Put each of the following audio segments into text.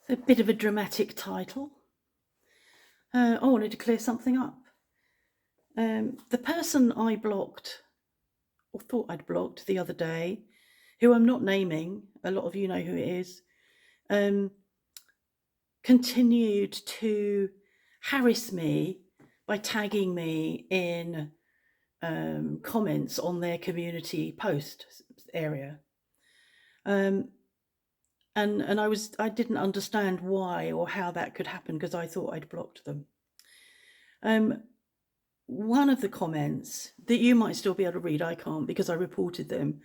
A bit of a dramatic title. I wanted to clear something up. The person I blocked, or thought I'd blocked the other day, who I'm not naming, a lot of you know who it is, continued to harass me by tagging me in comments on their community post area. And I didn't understand why or how that could happen because I thought I'd blocked them. One of the comments that you might still be able to read, I can't because I reported them,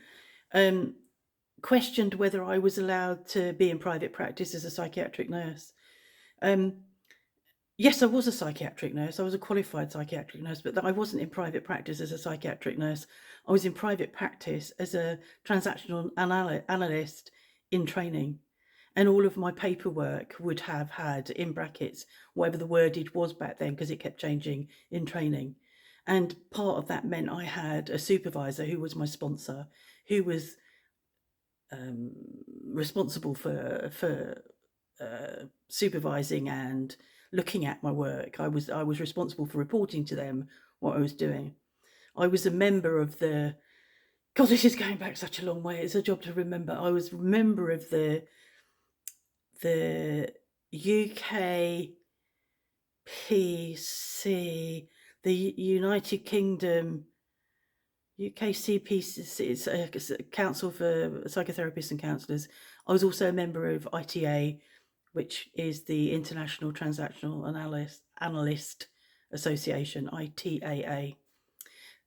questioned whether I was allowed to be in private practice as a psychiatric nurse. Yes, I was a psychiatric nurse. I was a qualified psychiatric nurse, but I wasn't in private practice as a psychiatric nurse. I was in private practice as a transactional analyst in training. And all of my paperwork would have had, in brackets, whatever the wordage was back then, because it kept changing in training. And part of that meant I had a supervisor who was my sponsor, who was responsible for supervising and looking at my work. I was responsible for reporting to them what I was doing. I was a member of the, God, this is going back such a long way. It's a job to remember. I was a member of the UKPC, the United Kingdom, UKCPC, it's a council for psychotherapists and counsellors. I was also a member of ITA, which is the International Transactional Analyst Association, ITAA.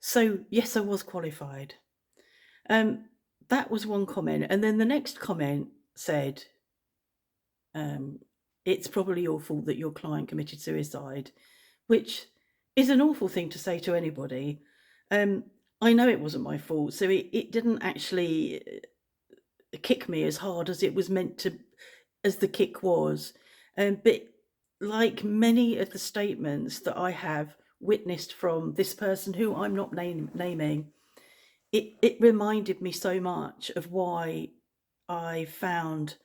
So yes, I was qualified. That was one comment. And then the next comment said, it's probably your fault that your client committed suicide, which is an awful thing to say to anybody. I know it wasn't my fault, so it didn't actually kick me as hard as it was meant to, as the kick was. But like many of the statements that I have witnessed from this person, who I'm not naming, it reminded me so much of why I found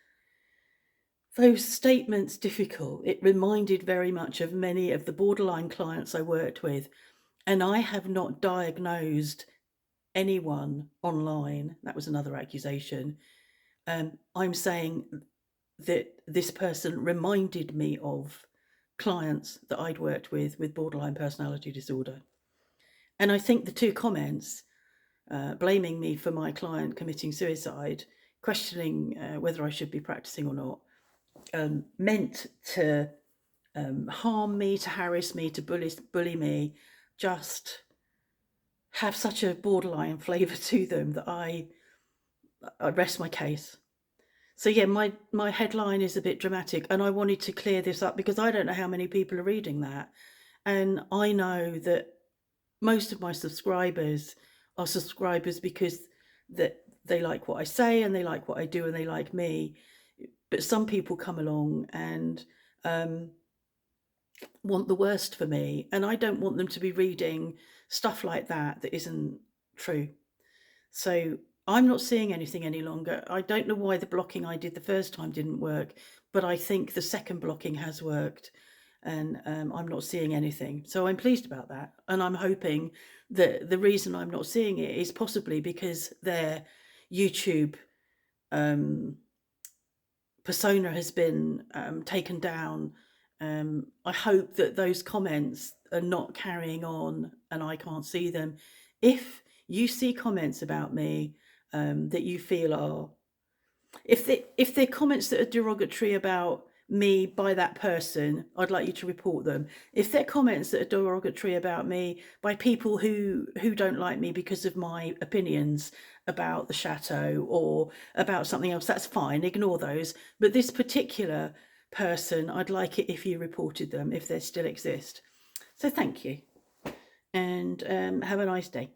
those statements difficult. It reminded very much of many of the borderline clients I worked with, and I have not diagnosed anyone online. That was another accusation. I'm saying that this person reminded me of clients that I'd worked with borderline personality disorder. And I think the two comments, blaming me for my client committing suicide, questioning whether I should be practicing or not, meant to harm me, to harass me, to bully me, just have such a borderline flavour to them that I rest my case. So yeah, my headline is a bit dramatic, and I wanted to clear this up because I don't know how many people are reading that. And I know that most of my subscribers are subscribers because that they like what I say and they like what I do and they like me. But some people come along and want the worst for me, and I don't want them to be reading stuff like that isn't true. So I'm not seeing anything any longer. I don't know why the blocking I did the first time didn't work, but I think the second blocking has worked, and I'm not seeing anything. So I'm pleased about that, and I'm hoping that the reason I'm not seeing it is possibly because their YouTube persona has been taken down. I hope that those comments are not carrying on and I can't see them. If you see comments about me that you feel are, if they're comments that are derogatory about me by that person, I'd like you to report them. If they're comments that are derogatory about me by people who don't like me because of my opinions about the chateau or about something else, that's fine, ignore those. But this particular person, I'd like it if you reported them, if they still exist. So thank you, and have a nice day.